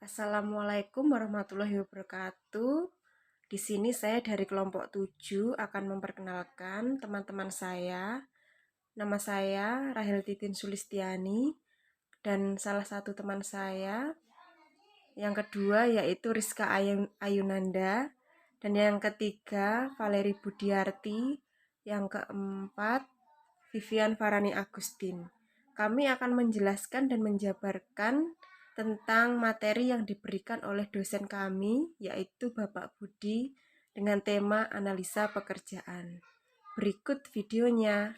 Assalamualaikum warahmatullahi wabarakatuh. Di sini saya dari kelompok 7 akan memperkenalkan teman-teman saya. Nama saya Rahel Titin Sulistiani dan salah satu teman saya yang kedua yaitu Rizka Ayunanda dan yang ketiga Valeri Budiarti, yang keempat Vivian Farani Agustin. Kami akan menjelaskan dan menjabarkan tentang materi yang diberikan oleh dosen kami, yaitu Bapak Budi, dengan tema analisa pekerjaan. Berikut videonya.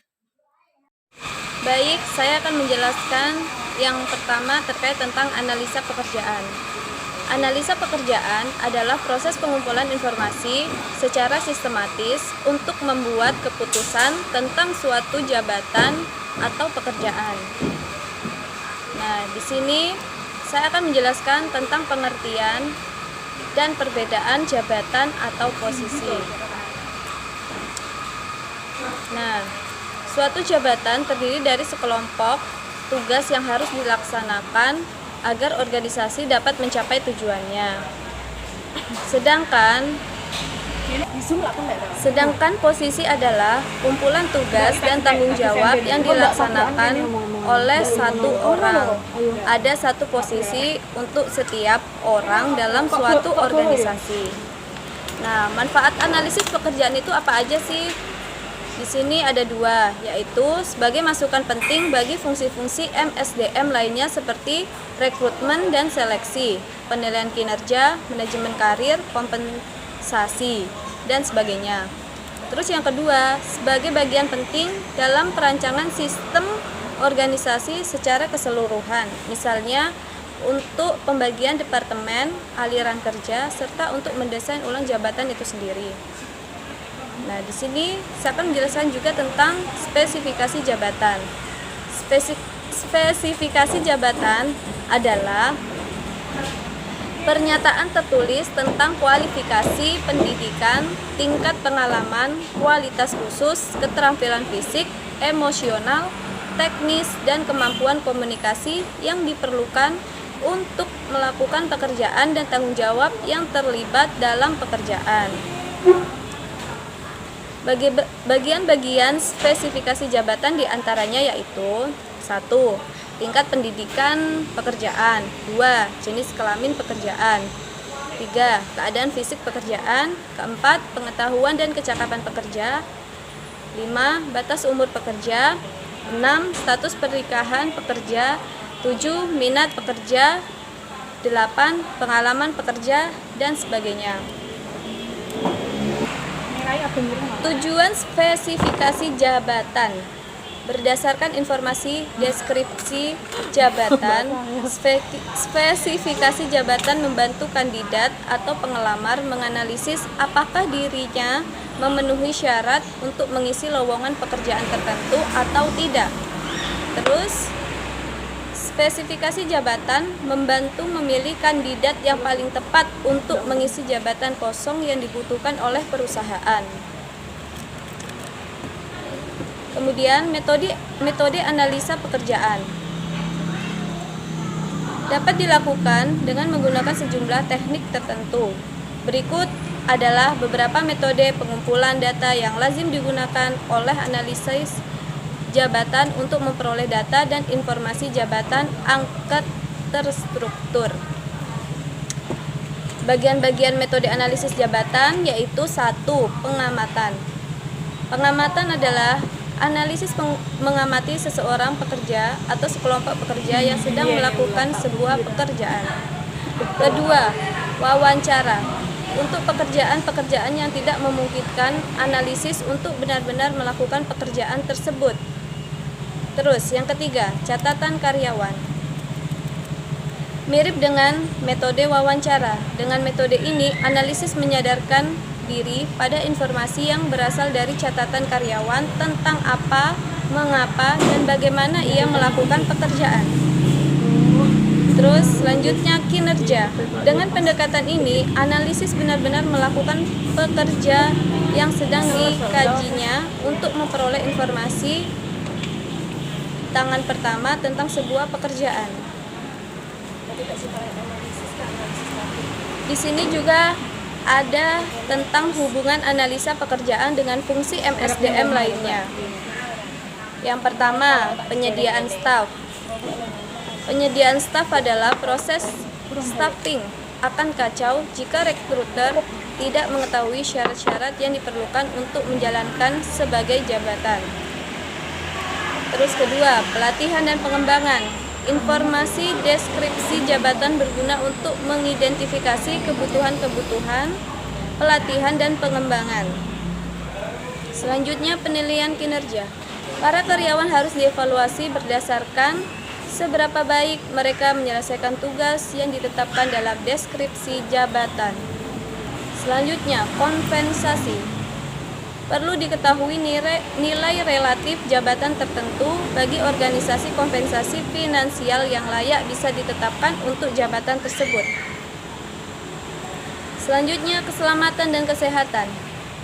Baik, saya akan menjelaskan yang pertama terkait tentang analisa pekerjaan. Analisa pekerjaan adalah proses pengumpulan informasi secara sistematis untuk membuat keputusan tentang suatu jabatan atau pekerjaan. Nah, di sini saya akan menjelaskan tentang pengertian dan perbedaan jabatan atau posisi. Nah, suatu jabatan terdiri dari sekelompok tugas yang harus dilaksanakan agar organisasi dapat mencapai tujuannya. Sedangkan posisi adalah kumpulan tugas dan tanggung jawab yang dilaksanakan oleh satu orang. Ada satu posisi untuk setiap orang dalam suatu organisasi. Nah, manfaat analisis pekerjaan itu apa aja sih? Di sini ada dua, yaitu sebagai masukan penting bagi fungsi-fungsi MSDM lainnya seperti rekrutmen dan seleksi, penilaian kinerja, manajemen karir, kompensasi, dan sebagainya. Terus yang kedua, sebagai bagian penting dalam perancangan sistem organisasi secara keseluruhan, misalnya untuk pembagian departemen, aliran kerja, serta untuk mendesain ulang jabatan itu sendiri. Nah, di sini saya akan menjelaskan juga tentang spesifikasi jabatan. Spesifikasi jabatan adalah pernyataan tertulis tentang kualifikasi pendidikan, tingkat pengalaman, kualitas khusus, keterampilan fisik, emosional, teknis, dan kemampuan komunikasi yang diperlukan untuk melakukan pekerjaan dan tanggung jawab yang terlibat dalam pekerjaan. Bagian-bagian spesifikasi jabatan diantaranya yaitu 1. Tingkat pendidikan pekerjaan. 2. Jenis kelamin pekerjaan. 3. Keadaan fisik pekerjaan. 4. Pengetahuan dan kecakapan pekerja. 5. Batas umur pekerja. 6. Status pernikahan pekerja. 7. Minat pekerja. 8. Pengalaman pekerja, dan sebagainya. Tujuan spesifikasi jabatan berdasarkan informasi deskripsi jabatan. Spesifikasi jabatan membantu kandidat atau pengelamar menganalisis apakah dirinya memenuhi syarat untuk mengisi lowongan pekerjaan tertentu atau tidak. Terus, spesifikasi jabatan membantu memilih kandidat yang paling tepat untuk mengisi jabatan kosong yang dibutuhkan oleh perusahaan. Kemudian metode analisa pekerjaan dapat dilakukan dengan menggunakan sejumlah teknik tertentu. Berikut adalah beberapa metode pengumpulan data yang lazim digunakan oleh analisis jabatan untuk memperoleh data dan informasi jabatan angket terstruktur. Bagian-bagian metode analisis jabatan yaitu 1. Pengamatan. Pengamatan adalah analisis mengamati seseorang pekerja atau sekelompok pekerja yang sedang melakukan sebuah pekerjaan. Kedua, wawancara. Untuk pekerjaan-pekerjaan yang tidak memungkinkan analisis untuk benar-benar melakukan pekerjaan tersebut. Terus, yang ketiga, catatan karyawan. Mirip dengan metode wawancara. Dengan metode ini, analisis menyadarkan diri pada informasi yang berasal dari catatan karyawan tentang apa, mengapa, dan bagaimana ia melakukan pekerjaan. Terus, selanjutnya kinerja. Dengan pendekatan ini, analisis benar-benar melakukan pekerja yang sedang dikajinya untuk memperoleh informasi tangan pertama tentang sebuah pekerjaan. Di sini juga ada tentang hubungan analisa pekerjaan dengan fungsi MSDM lainnya. Yang pertama, penyediaan staf. Penyediaan staf adalah proses staffing akan kacau jika rekruter tidak mengetahui syarat-syarat yang diperlukan untuk menjalankan sebagai jabatan. Terus kedua, pelatihan dan pengembangan. Informasi deskripsi jabatan berguna untuk mengidentifikasi kebutuhan-kebutuhan, pelatihan dan pengembangan. Selanjutnya, penilaian kinerja. Para karyawan harus dievaluasi berdasarkan seberapa baik mereka menyelesaikan tugas yang ditetapkan dalam deskripsi jabatan. Selanjutnya, kompensasi. Perlu diketahui nilai relatif jabatan tertentu bagi organisasi. Kompensasi finansial yang layak bisa ditetapkan untuk jabatan tersebut. Selanjutnya, keselamatan dan kesehatan.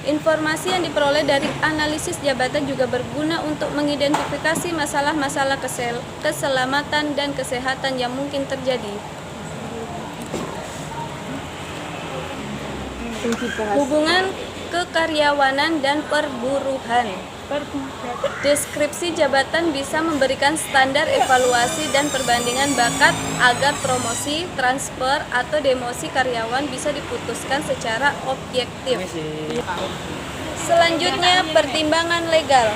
Informasi yang diperoleh dari analisis jabatan juga berguna untuk mengidentifikasi masalah-masalah keselamatan dan kesehatan yang mungkin terjadi. Hubungan kekaryawanan dan perburuhan. Deskripsi jabatan bisa memberikan standar evaluasi dan perbandingan bakat agar promosi, transfer, atau demosi karyawan bisa diputuskan secara objektif. Selanjutnya, pertimbangan legal.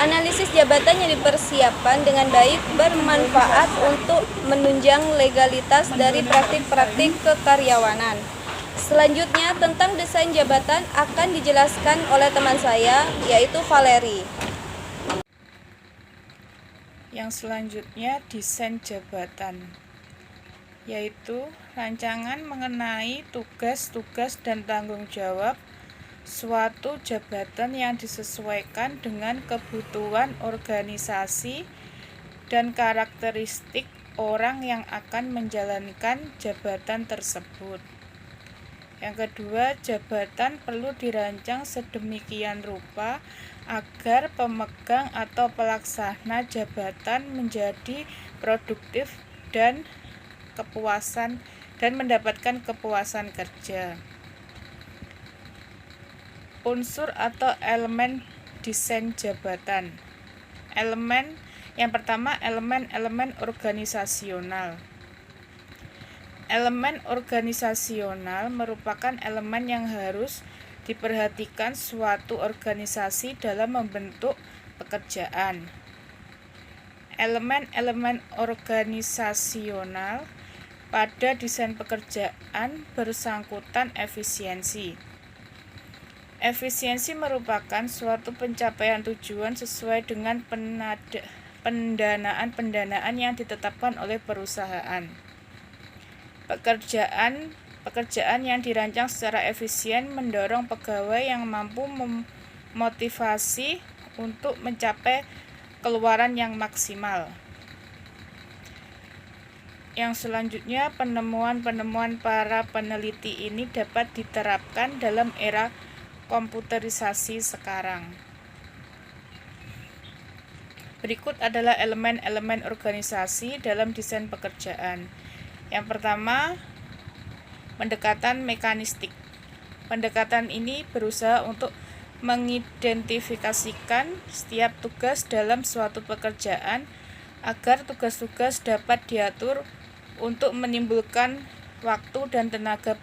Analisis jabatan yang dipersiapkan dengan baik bermanfaat untuk menunjang legalitas dari praktik-praktik kekaryawanan. Selanjutnya, tentang desain jabatan akan dijelaskan oleh teman saya, yaitu Valeri. Yang selanjutnya, desain jabatan, yaitu rancangan mengenai tugas-tugas dan tanggung jawab suatu jabatan yang disesuaikan dengan kebutuhan organisasi dan karakteristik orang yang akan menjalankan jabatan tersebut. Yang kedua, jabatan perlu dirancang sedemikian rupa agar pemegang atau pelaksana jabatan menjadi produktif dan mendapatkan kepuasan kerja. Unsur atau elemen desain jabatan. Yang pertama, elemen organisasional. Elemen organisasional merupakan elemen yang harus diperhatikan suatu organisasi dalam membentuk pekerjaan. Elemen-elemen organisasional pada desain pekerjaan bersangkutan efisiensi. Efisiensi merupakan suatu pencapaian tujuan sesuai dengan pendanaan yang ditetapkan oleh perusahaan. Pekerjaan yang dirancang secara efisien mendorong pegawai yang mampu memotivasi untuk mencapai keluaran yang maksimal. Yang selanjutnya, penemuan-penemuan para peneliti ini dapat diterapkan dalam era komputerisasi sekarang. Berikut adalah elemen-elemen organisasi dalam desain pekerjaan. Yang pertama, pendekatan mekanistik. Pendekatan ini berusaha untuk mengidentifikasikan setiap tugas dalam suatu pekerjaan agar tugas-tugas dapat diatur untuk menimbulkan waktu dan tenaga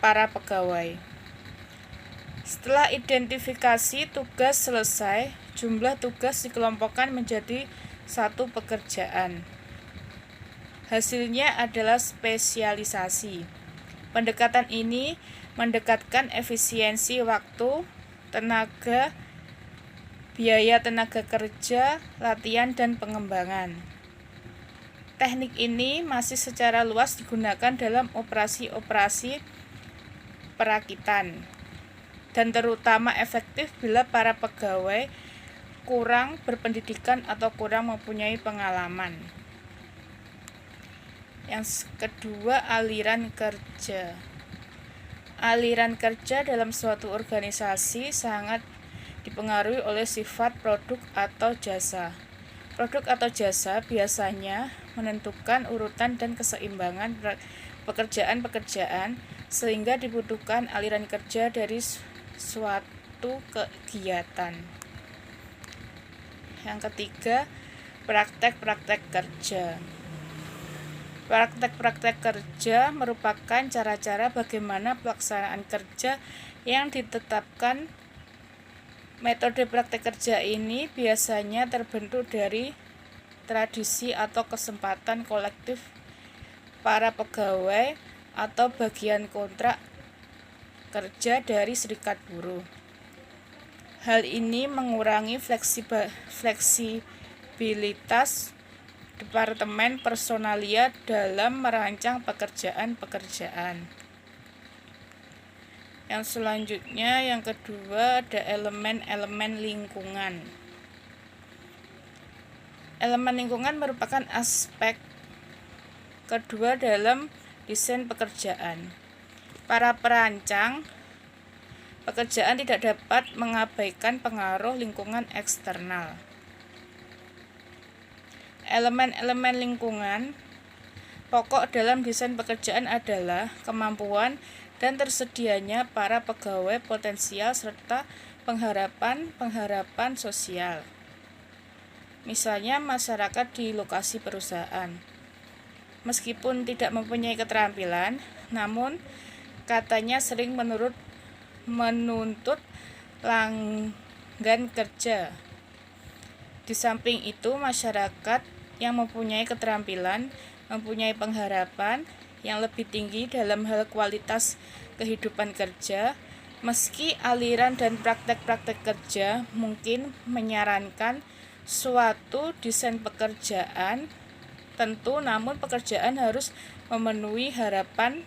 para pegawai. Setelah identifikasi tugas selesai, jumlah tugas dikelompokkan menjadi satu pekerjaan. Hasilnya adalah spesialisasi. Pendekatan ini mendekatkan efisiensi waktu, tenaga, biaya tenaga kerja, latihan, dan pengembangan. Teknik ini masih secara luas digunakan dalam operasi-operasi perakitan dan terutama efektif bila para pegawai kurang berpendidikan atau kurang mempunyai pengalaman. Yang kedua, aliran kerja. Aliran kerja dalam suatu organisasi sangat dipengaruhi oleh sifat produk atau jasa. Produk atau jasa biasanya menentukan urutan dan keseimbangan pekerjaan-pekerjaan sehingga dibutuhkan aliran kerja dari suatu kegiatan. Yang ketiga, praktek-praktek kerja. Praktek-praktek kerja merupakan cara-cara bagaimana pelaksanaan kerja yang ditetapkan. Metode praktek kerja ini biasanya terbentuk dari tradisi atau kesempatan kolektif para pegawai atau bagian kontrak kerja dari serikat buruh. Hal ini mengurangi fleksibilitas Departemen Personalia dalam merancang pekerjaan-pekerjaan. Yang selanjutnya, yang kedua, ada elemen-elemen lingkungan. Elemen lingkungan merupakan aspek kedua dalam desain pekerjaan. Para perancang pekerjaan tidak dapat mengabaikan pengaruh lingkungan eksternal. Elemen-elemen lingkungan pokok dalam desain pekerjaan adalah kemampuan dan tersedianya para pegawai potensial serta pengharapan sosial. Misalnya masyarakat di lokasi perusahaan. Meskipun tidak mempunyai keterampilan, namun katanya sering menuntut langgan kerja. Di samping itu, masyarakat yang mempunyai keterampilan, mempunyai pengharapan yang lebih tinggi dalam hal kualitas kehidupan kerja, meski aliran dan praktek-praktek kerja mungkin menyarankan suatu desain pekerjaan tentu, namun pekerjaan harus memenuhi harapan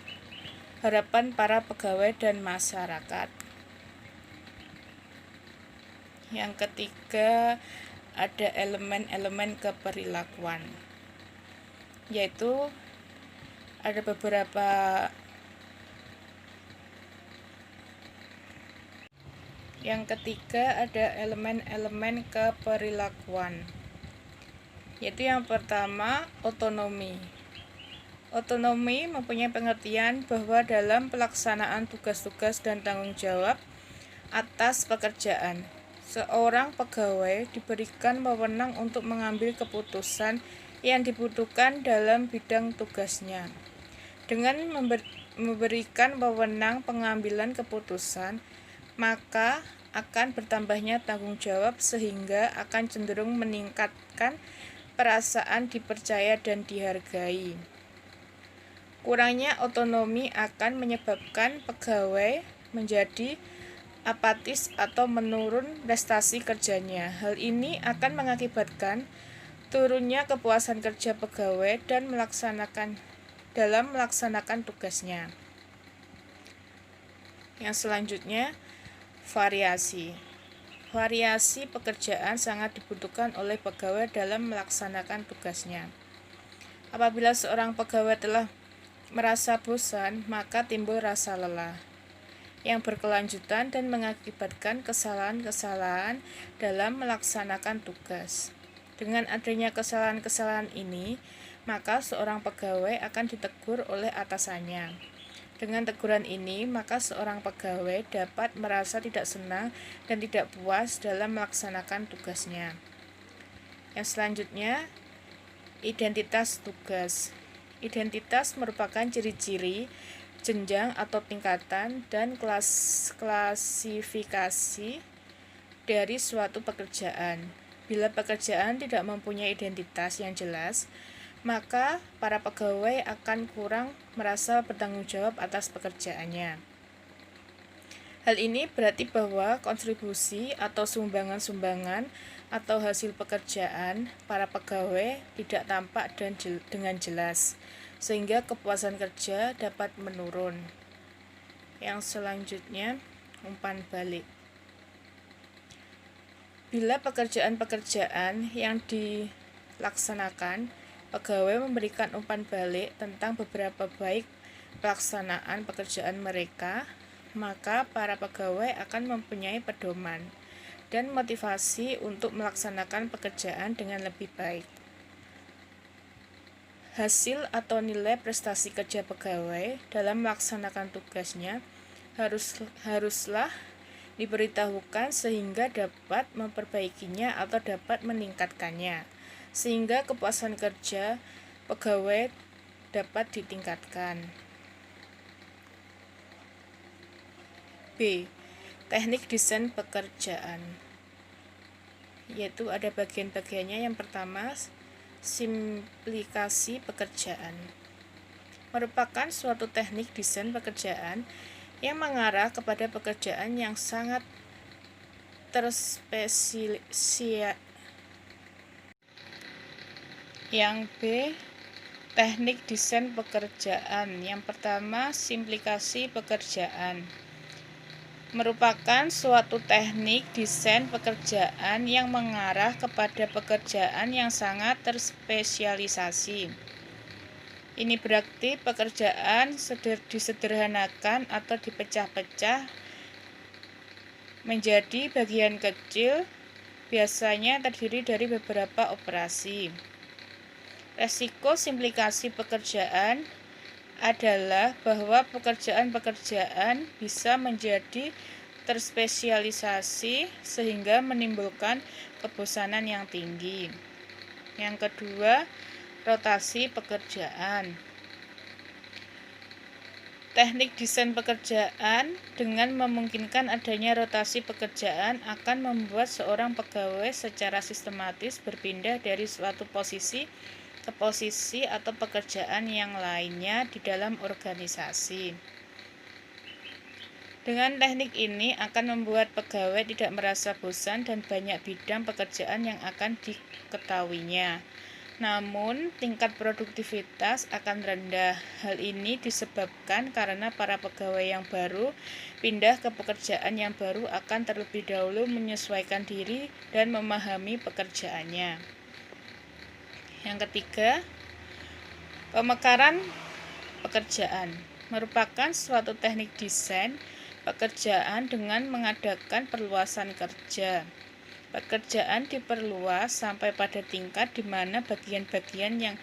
para pegawai dan masyarakat. Yang ketiga, ada elemen-elemen keperilakuan, yaitu ada beberapa elemen keperilakuan, yaitu yang pertama, otonomi. Otonomi mempunyai pengertian bahwa dalam pelaksanaan tugas-tugas dan tanggung jawab atas pekerjaan, seorang pegawai diberikan wewenang untuk mengambil keputusan yang dibutuhkan dalam bidang tugasnya. Dengan memberikan wewenang pengambilan keputusan, maka akan bertambahnya tanggung jawab sehingga akan cenderung meningkatkan perasaan dipercaya dan dihargai. Kurangnya otonomi akan menyebabkan pegawai menjadi apatis atau menurun prestasi kerjanya. Hal ini akan mengakibatkan turunnya kepuasan kerja pegawai dan melaksanakan tugasnya. Yang selanjutnya, variasi. Variasi pekerjaan sangat dibutuhkan oleh pegawai dalam melaksanakan tugasnya. Apabila seorang pegawai telah merasa bosan, maka timbul rasa lelah yang berkelanjutan dan mengakibatkan kesalahan-kesalahan dalam melaksanakan tugas. Dengan adanya kesalahan-kesalahan ini, maka seorang pegawai akan ditegur oleh atasannya. Dengan teguran ini, maka seorang pegawai dapat merasa tidak senang dan tidak puas dalam melaksanakan tugasnya. Yang selanjutnya, identitas tugas. Identitas merupakan ciri-ciri, jenjang atau tingkatan, dan klasifikasi dari suatu pekerjaan. Bila pekerjaan tidak mempunyai identitas yang jelas, maka para pegawai akan kurang merasa bertanggung jawab atas pekerjaannya. Hal ini berarti bahwa kontribusi atau sumbangan-sumbangan atau hasil pekerjaan para pegawai tidak tampak dengan jelas, sehingga kepuasan kerja dapat menurun. Yang selanjutnya, umpan balik. Bila pekerjaan-pekerjaan yang dilaksanakan, pegawai memberikan umpan balik tentang beberapa baik pelaksanaan pekerjaan mereka, maka para pegawai akan mempunyai pedoman dan motivasi untuk melaksanakan pekerjaan dengan lebih baik. Hasil atau nilai prestasi kerja pegawai dalam melaksanakan tugasnya haruslah diberitahukan sehingga dapat memperbaikinya atau dapat meningkatkannya, sehingga kepuasan kerja pegawai dapat ditingkatkan. B. Teknik desain pekerjaan, yaitu ada bagian-bagiannya. Yang pertama, simplikasi pekerjaan merupakan suatu teknik desain pekerjaan yang mengarah kepada pekerjaan yang sangat terspesialisasi. Yang B. Teknik desain pekerjaan. Yang pertama, simplikasi pekerjaan merupakan suatu teknik desain pekerjaan yang mengarah kepada pekerjaan yang sangat terspesialisasi. Ini berarti pekerjaan disederhanakan atau dipecah-pecah menjadi bagian kecil, biasanya terdiri dari beberapa operasi. Resiko simplikasi pekerjaan adalah bahwa pekerjaan-pekerjaan bisa menjadi terspesialisasi sehingga menimbulkan kebosanan yang tinggi. Yang kedua, rotasi pekerjaan. Teknik desain pekerjaan dengan memungkinkan adanya rotasi pekerjaan akan membuat seorang pegawai secara sistematis berpindah dari suatu posisi ke posisi atau pekerjaan yang lainnya di dalam organisasi. Dengan teknik ini akan membuat pegawai tidak merasa bosan dan banyak bidang pekerjaan yang akan diketahuinya. Namun, tingkat produktivitas akan rendah. Hal ini disebabkan karena para pegawai yang baru pindah ke pekerjaan yang baru akan terlebih dahulu menyesuaikan diri dan memahami pekerjaannya. Yang ketiga, pemekaran pekerjaan merupakan suatu teknik desain pekerjaan dengan mengadakan perluasan kerja. Pekerjaan diperluas sampai pada tingkat di mana bagian-bagian yang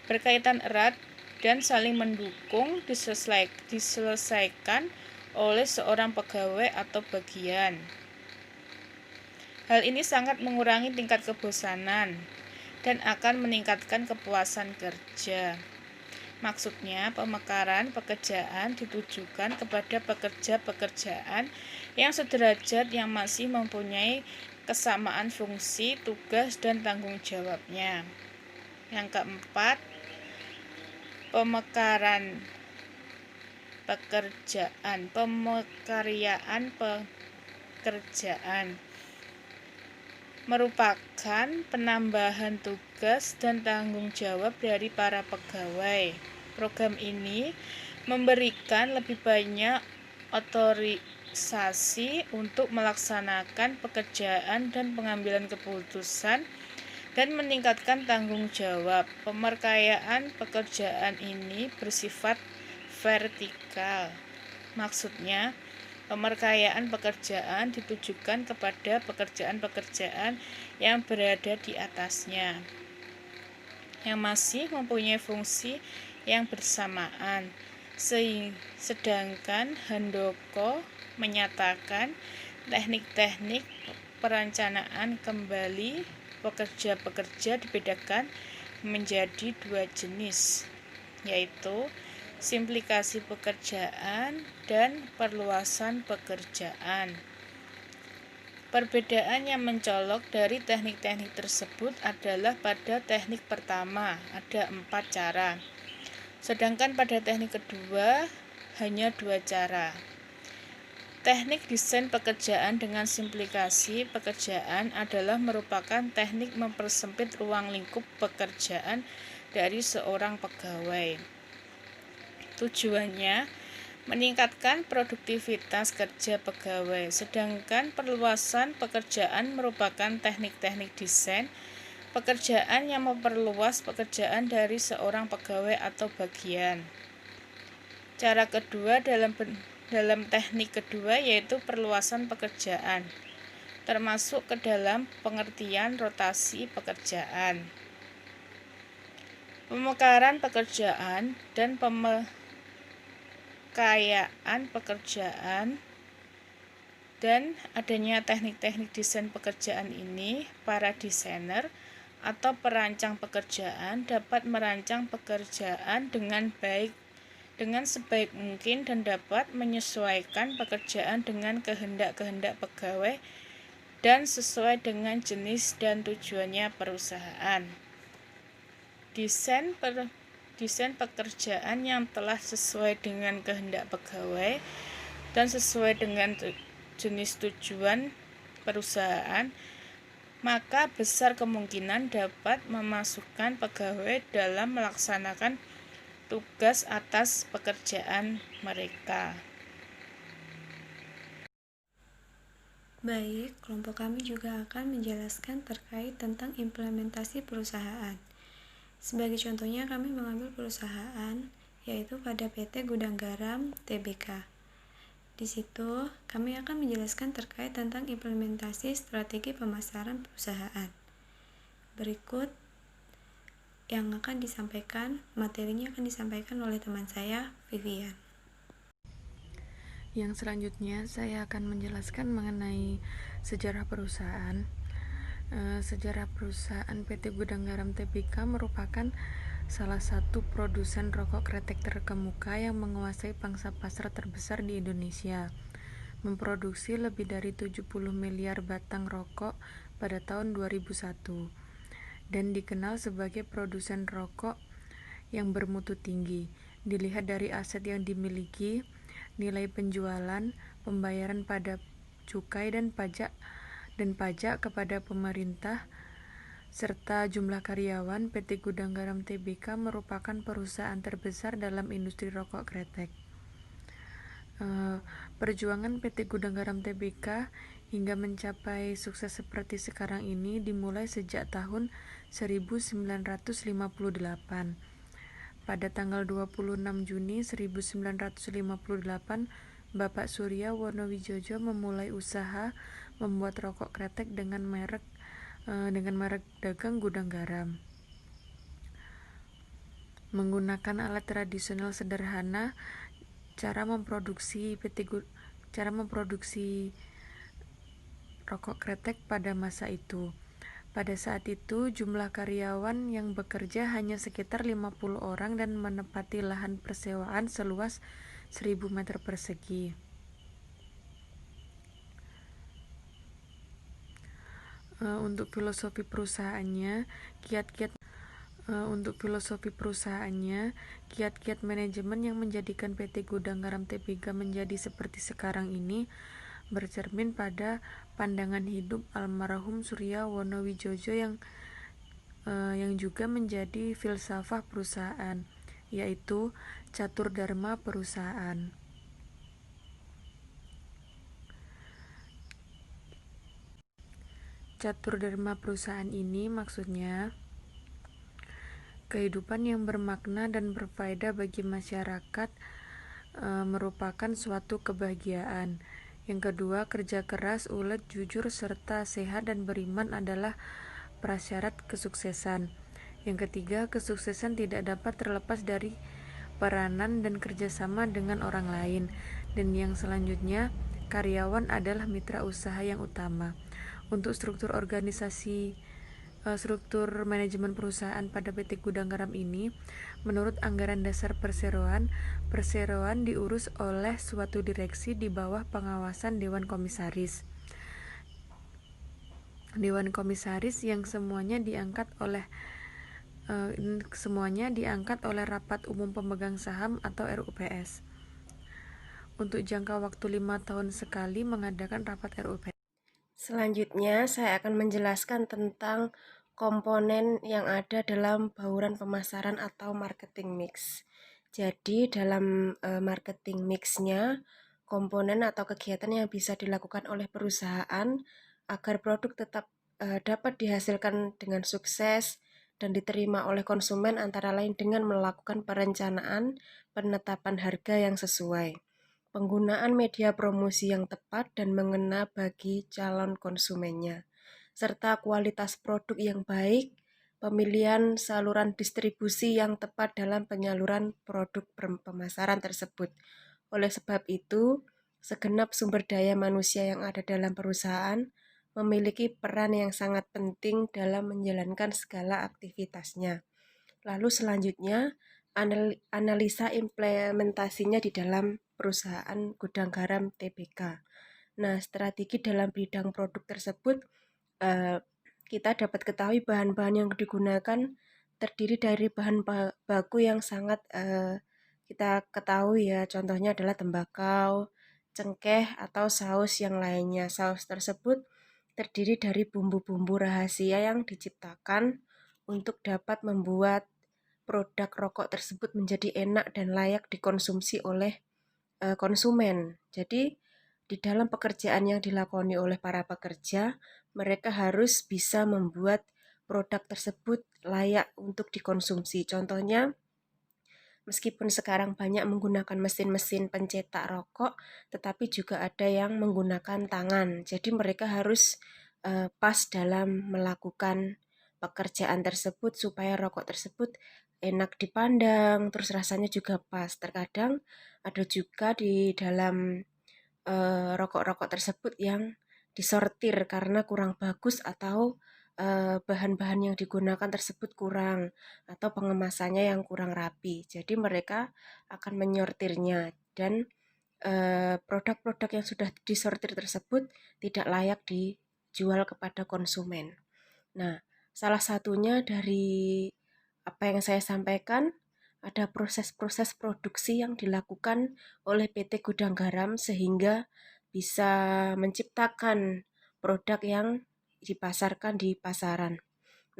berkaitan erat dan saling mendukung diselesaikan oleh seorang pegawai atau bagian. Hal ini sangat mengurangi tingkat kebosanan dan akan meningkatkan kepuasan kerja. Maksudnya, pemekaran pekerjaan ditujukan kepada pekerjaan yang sederajat yang masih mempunyai kesamaan fungsi, tugas, dan tanggung jawabnya. Yang keempat, pemekaryaan pekerjaan merupakan penambahan tugas dan tanggung jawab dari para pegawai. Program ini memberikan lebih banyak otorisasi untuk melaksanakan pekerjaan dan pengambilan keputusan dan meningkatkan tanggung jawab. Pemekaryaan pekerjaan ini bersifat vertikal. Maksudnya, pemekaryaan pekerjaan ditujukan kepada pekerjaan-pekerjaan yang berada di atasnya, yang masih mempunyai fungsi yang bersamaan. Sedangkan Handoko menyatakan teknik-teknik perencanaan kembali pekerja-pekerja dibedakan menjadi dua jenis, yaitu simplikasi pekerjaan dan perluasan pekerjaan. Perbedaan yang mencolok dari teknik-teknik tersebut adalah pada teknik pertama ada 4 cara, sedangkan pada teknik kedua hanya 2 cara. Teknik desain pekerjaan dengan simplikasi pekerjaan adalah merupakan teknik mempersempit ruang lingkup pekerjaan dari seorang pegawai. Tujuannya meningkatkan produktivitas kerja pegawai, sedangkan perluasan pekerjaan merupakan teknik-teknik desain pekerjaan yang memperluas pekerjaan dari seorang pegawai atau bagian. Cara kedua dalam teknik kedua yaitu perluasan pekerjaan, termasuk ke dalam pengertian rotasi pekerjaan. pemekaran pekerjaan dan pemekayaan pekerjaan, dan adanya teknik-teknik desain pekerjaan ini, para desainer atau perancang pekerjaan dapat merancang pekerjaan dengan sebaik mungkin dan dapat menyesuaikan pekerjaan dengan kehendak-kehendak pegawai dan sesuai dengan jenis dan tujuannya perusahaan. Desain pekerjaan yang telah sesuai dengan kehendak pegawai dan sesuai dengan jenis tujuan perusahaan, maka besar kemungkinan dapat memasukkan pegawai dalam melaksanakan tugas atas pekerjaan mereka. Baik, kelompok kami juga akan menjelaskan terkait tentang implementasi perusahaan. Sebagai contohnya, kami mengambil perusahaan, yaitu pada PT Gudang Garam Tbk. Di situ, kami akan menjelaskan terkait tentang implementasi strategi pemasaran perusahaan. Berikut yang akan disampaikan, materinya akan disampaikan oleh teman saya, Vivian. Yang selanjutnya saya akan menjelaskan mengenai sejarah perusahaan. Sejarah perusahaan PT Gudang Garam Tbk merupakan salah satu produsen rokok kretek terkemuka yang menguasai pangsa pasar terbesar di Indonesia, memproduksi lebih dari 70 miliar batang rokok pada tahun 2001, dan dikenal sebagai produsen rokok yang bermutu tinggi. Dilihat dari aset yang dimiliki, nilai penjualan, pembayaran pada cukai dan pajak kepada pemerintah, serta jumlah karyawan, PT Gudang Garam Tbk merupakan perusahaan terbesar dalam industri rokok kretek. Perjuangan PT Gudang Garam Tbk hingga mencapai sukses seperti sekarang ini dimulai sejak tahun 1958. Pada tanggal 26 Juni 1958, Bapak Surya Wonowijojo memulai usaha membuat rokok kretek dengan merek dagang Gudang Garam. Menggunakan alat tradisional sederhana, cara memproduksi rokok kretek pada masa itu. Pada saat itu, jumlah karyawan yang bekerja hanya sekitar 50 orang dan menempati lahan persewaan seluas 1000 meter persegi. Untuk filosofi perusahaannya, kiat-kiat manajemen yang menjadikan PT Gudang Garam Tbk menjadi seperti sekarang ini bercermin pada pandangan hidup almarhum Surya Wonowijojo yang juga menjadi filsafah perusahaan, yaitu catur dharma perusahaan. Catur dharma perusahaan ini maksudnya kehidupan yang bermakna dan berfaedah bagi masyarakat merupakan suatu kebahagiaan. Yang kedua, kerja keras, ulet, jujur, serta sehat dan beriman adalah prasyarat kesuksesan. Yang ketiga, kesuksesan tidak dapat terlepas dari peranan dan kerjasama dengan orang lain. Dan yang selanjutnya, karyawan adalah mitra usaha yang utama. Untuk struktur manajemen perusahaan pada PT Gudang Garam ini, menurut anggaran dasar perseroan diurus oleh suatu direksi di bawah pengawasan Dewan Komisaris. Dewan Komisaris yang semuanya diangkat oleh Rapat Umum Pemegang Saham atau RUPS. Untuk jangka waktu 5 tahun sekali mengadakan rapat RUPS. Selanjutnya, saya akan menjelaskan tentang komponen yang ada dalam bauran pemasaran atau marketing mix. Jadi, dalam marketing mix-nya, komponen atau kegiatan yang bisa dilakukan oleh perusahaan agar produk tetap dapat dihasilkan dengan sukses dan diterima oleh konsumen antara lain dengan melakukan perencanaan penetapan harga yang sesuai, penggunaan media promosi yang tepat dan mengena bagi calon konsumennya, serta kualitas produk yang baik pemilihan saluran distribusi yang tepat dalam penyaluran produk pemasaran tersebut. Oleh sebab itu, segenap sumber daya manusia yang ada dalam perusahaan memiliki peran yang sangat penting dalam menjalankan segala aktivitasnya. Lalu selanjutnya, analisa implementasinya di dalam perusahaan Gudang Garam TBK. Nah, strategi dalam bidang produk tersebut, kita dapat ketahui bahan-bahan yang digunakan terdiri dari bahan baku yang sangat kita ketahui ya, contohnya adalah tembakau, cengkeh, atau saus yang lainnya. Saus tersebut terdiri dari bumbu-bumbu rahasia yang diciptakan untuk dapat membuat produk rokok tersebut menjadi enak dan layak dikonsumsi oleh konsumen. Jadi, di dalam pekerjaan yang dilakoni oleh para pekerja, mereka harus bisa membuat produk tersebut layak untuk dikonsumsi. Contohnya, meskipun sekarang banyak menggunakan mesin-mesin pencetak rokok, tetapi juga ada yang menggunakan tangan. Jadi mereka harus pas dalam melakukan pekerjaan tersebut supaya rokok tersebut enak dipandang, terus rasanya juga pas. Terkadang ada juga di dalam rokok-rokok tersebut yang disortir karena kurang bagus atau bahan-bahan yang digunakan tersebut kurang atau pengemasannya yang kurang rapi. Jadi mereka akan menyortirnya dan produk-produk yang sudah disortir tersebut tidak layak dijual kepada konsumen. Nah, salah satunya dari apa yang saya sampaikan ada proses-proses produksi yang dilakukan oleh PT Gudang Garam sehingga bisa menciptakan produk yang dipasarkan di pasaran.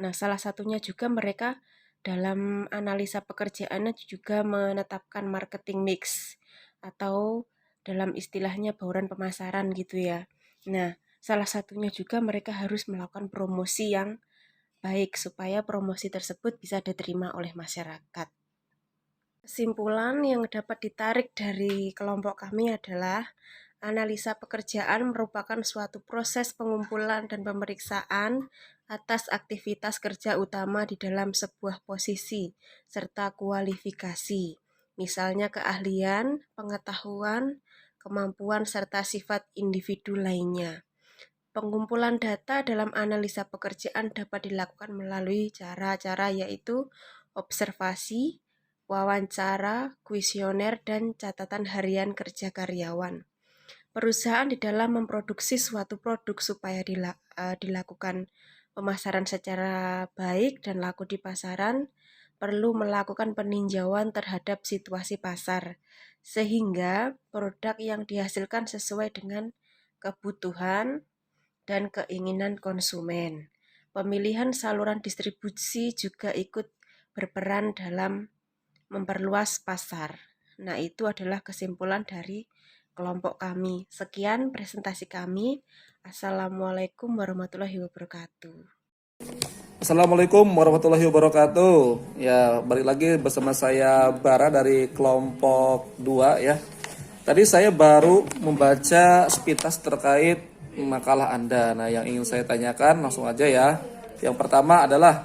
Nah, salah satunya juga mereka dalam analisa pekerjaannya juga menetapkan marketing mix atau dalam istilahnya bauran pemasaran gitu ya. Nah, salah satunya juga mereka harus melakukan promosi yang baik supaya promosi tersebut bisa diterima oleh masyarakat. Kesimpulan yang dapat ditarik dari kelompok kami adalah analisa pekerjaan merupakan suatu proses pengumpulan dan pemeriksaan atas aktivitas kerja utama di dalam sebuah posisi serta kualifikasi, misalnya keahlian, pengetahuan, kemampuan, serta sifat individu lainnya. Pengumpulan data dalam analisa pekerjaan dapat dilakukan melalui cara-cara yaitu observasi, wawancara, kuesioner, dan catatan harian kerja karyawan. Perusahaan di dalam memproduksi suatu produk supaya dilakukan pemasaran secara baik dan laku di pasaran, perlu melakukan peninjauan terhadap situasi pasar, sehingga produk yang dihasilkan sesuai dengan kebutuhan dan keinginan konsumen. Pemilihan saluran distribusi juga ikut berperan dalam memperluas pasar. Nah, itu adalah kesimpulan dari kelompok kami. Sekian presentasi kami. Assalamualaikum warahmatullahi wabarakatuh. Assalamualaikum warahmatullahi wabarakatuh. Ya, balik lagi bersama saya Bara dari kelompok 2 ya. Tadi saya baru membaca sepintas terkait makalah Anda. Nah, yang ingin saya tanyakan langsung aja ya. Yang pertama adalah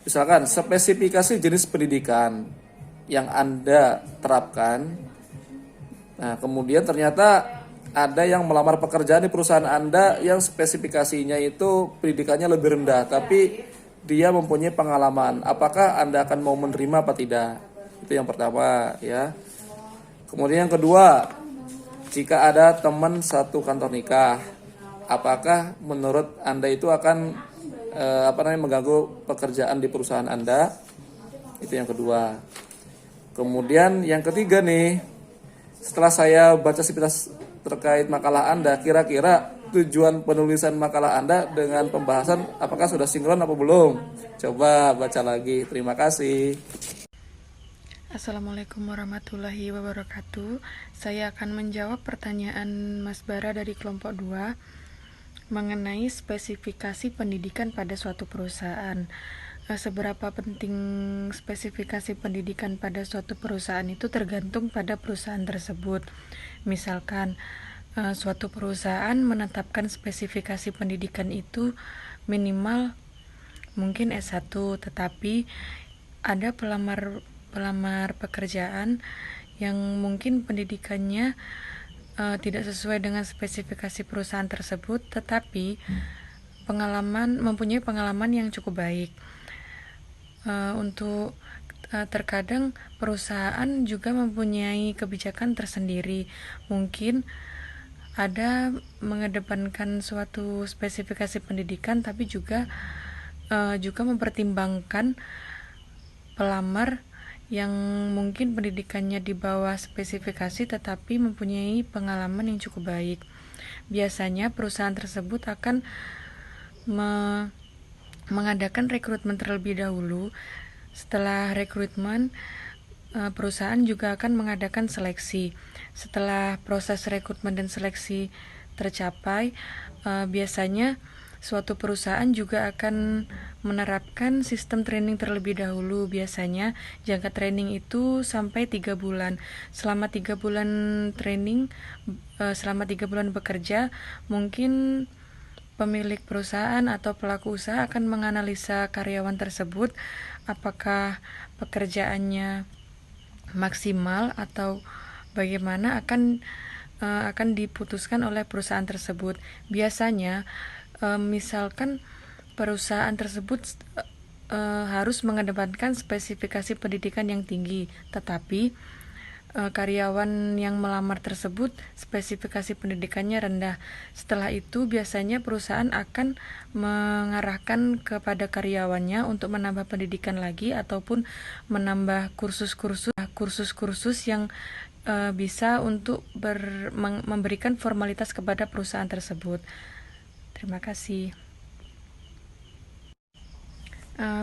misalkan spesifikasi jenis pendidikan yang Anda terapkan. Nah, kemudian ternyata ada yang melamar pekerjaan di perusahaan Anda yang spesifikasinya itu pendidikannya lebih rendah, tapi dia mempunyai pengalaman. Apakah Anda akan mau menerima apa tidak? Itu yang pertama ya. Kemudian yang kedua, jika ada teman satu kantor nikah, apakah menurut Anda itu akan mengganggu pekerjaan di perusahaan Anda? Itu yang kedua. Kemudian yang ketiga nih, setelah saya baca sepintas terkait makalah Anda, kira-kira tujuan penulisan makalah Anda dengan pembahasan apakah sudah sinkron apa belum? Coba baca lagi. Terima kasih. Assalamualaikum warahmatullahi wabarakatuh. Saya akan menjawab pertanyaan Mas Bara dari kelompok 2 mengenai spesifikasi pendidikan pada suatu perusahaan. Seberapa penting spesifikasi pendidikan pada suatu perusahaan itu tergantung pada perusahaan tersebut. Misalkan suatu perusahaan menetapkan spesifikasi pendidikan itu minimal mungkin S1, tetapi ada pelamar pekerjaan yang mungkin pendidikannya tidak sesuai dengan spesifikasi perusahaan tersebut, tetapi mempunyai pengalaman yang cukup baik. Untuk terkadang perusahaan juga mempunyai kebijakan tersendiri, mungkin ada mengedepankan suatu spesifikasi pendidikan, tapi juga mempertimbangkan pelamar yang mungkin pendidikannya di bawah spesifikasi tetapi mempunyai pengalaman yang cukup baik. Biasanya perusahaan tersebut akan mengadakan rekrutmen terlebih dahulu. Setelah rekrutmen, perusahaan juga akan mengadakan seleksi. Setelah proses rekrutmen dan seleksi tercapai, biasanya suatu perusahaan juga akan menerapkan sistem training terlebih dahulu. Biasanya jangka training itu sampai 3 bulan. Selama 3 bulan training, selama 3 bulan bekerja, mungkin pemilik perusahaan atau pelaku usaha akan menganalisa karyawan tersebut, apakah pekerjaannya maksimal atau bagaimana, akan diputuskan oleh perusahaan tersebut. Biasanya misalkan perusahaan tersebut harus mengedepankan spesifikasi pendidikan yang tinggi, tetapi karyawan yang melamar tersebut spesifikasi pendidikannya rendah. Setelah itu biasanya perusahaan akan mengarahkan kepada karyawannya untuk menambah pendidikan lagi ataupun menambah kursus-kursus yang bisa untuk memberikan formalitas kepada perusahaan tersebut. Terima kasih.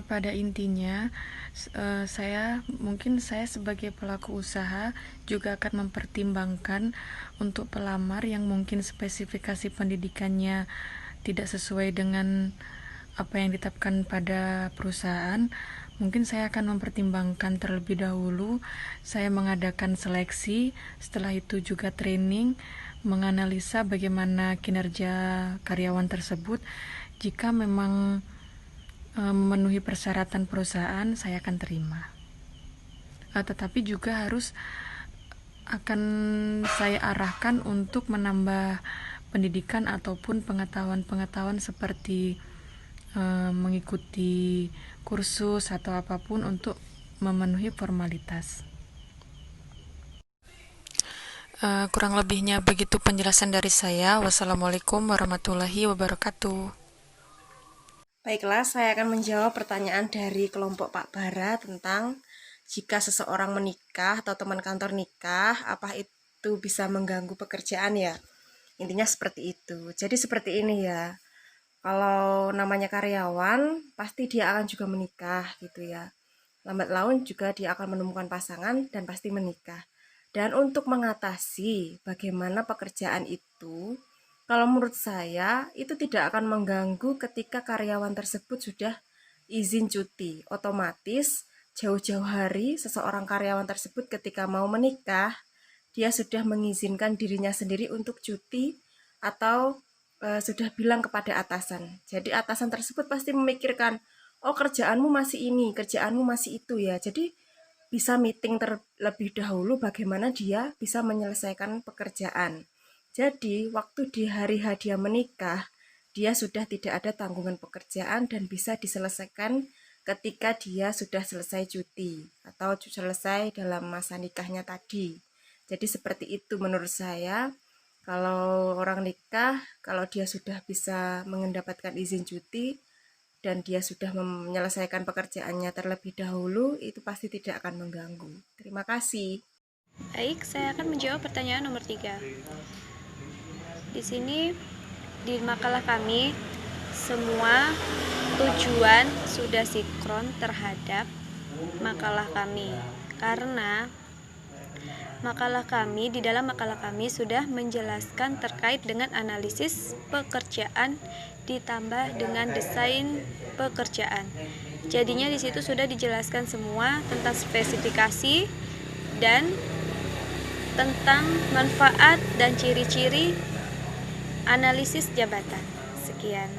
Pada intinya, saya sebagai pelaku usaha juga akan mempertimbangkan untuk pelamar yang mungkin spesifikasi pendidikannya tidak sesuai dengan apa yang ditetapkan pada perusahaan. Mungkin saya akan mempertimbangkan terlebih dahulu. Saya mengadakan seleksi, setelah itu juga training, menganalisa bagaimana kinerja karyawan tersebut. Jika memang memenuhi persyaratan perusahaan, saya akan terima. Tetapi juga akan saya arahkan untuk menambah pendidikan ataupun pengetahuan seperti mengikuti kursus atau apapun untuk memenuhi formalitas. Kurang lebihnya begitu penjelasan dari saya. Wassalamualaikum warahmatullahi wabarakatuh. Baiklah, saya akan menjawab pertanyaan dari kelompok Pak Bara tentang jika seseorang menikah atau teman kantor nikah, apa itu bisa mengganggu pekerjaan ya? Intinya seperti itu. Jadi seperti ini ya, kalau namanya karyawan, pasti dia akan juga menikah gitu ya. Lambat laun juga dia akan menemukan pasangan dan pasti menikah. Dan untuk mengatasi bagaimana pekerjaan itu, kalau menurut saya, itu tidak akan mengganggu ketika karyawan tersebut sudah izin cuti. Otomatis, jauh-jauh hari seseorang karyawan tersebut ketika mau menikah, dia sudah mengizinkan dirinya sendiri untuk cuti atau sudah bilang kepada atasan. Jadi atasan tersebut pasti memikirkan, oh kerjaanmu masih ini, kerjaanmu masih itu ya. Jadi bisa meeting terlebih dahulu bagaimana dia bisa menyelesaikan pekerjaan. Jadi, waktu di hari dia menikah, dia sudah tidak ada tanggungan pekerjaan dan bisa diselesaikan ketika dia sudah selesai cuti atau selesai dalam masa nikahnya tadi. Jadi seperti itu menurut saya. Kalau orang nikah, kalau dia sudah bisa mendapatkan izin cuti dan dia sudah menyelesaikan pekerjaannya terlebih dahulu, itu pasti tidak akan mengganggu. Terima kasih. Baik, saya akan menjawab pertanyaan nomor 3. Di sini di makalah kami semua tujuan sudah sinkron terhadap makalah kami, karena di dalam makalah kami sudah menjelaskan terkait dengan analisis pekerjaan ditambah dengan desain pekerjaan. Jadinya di situ sudah dijelaskan semua tentang spesifikasi dan tentang manfaat dan ciri-ciri analisis jabatan. Sekian.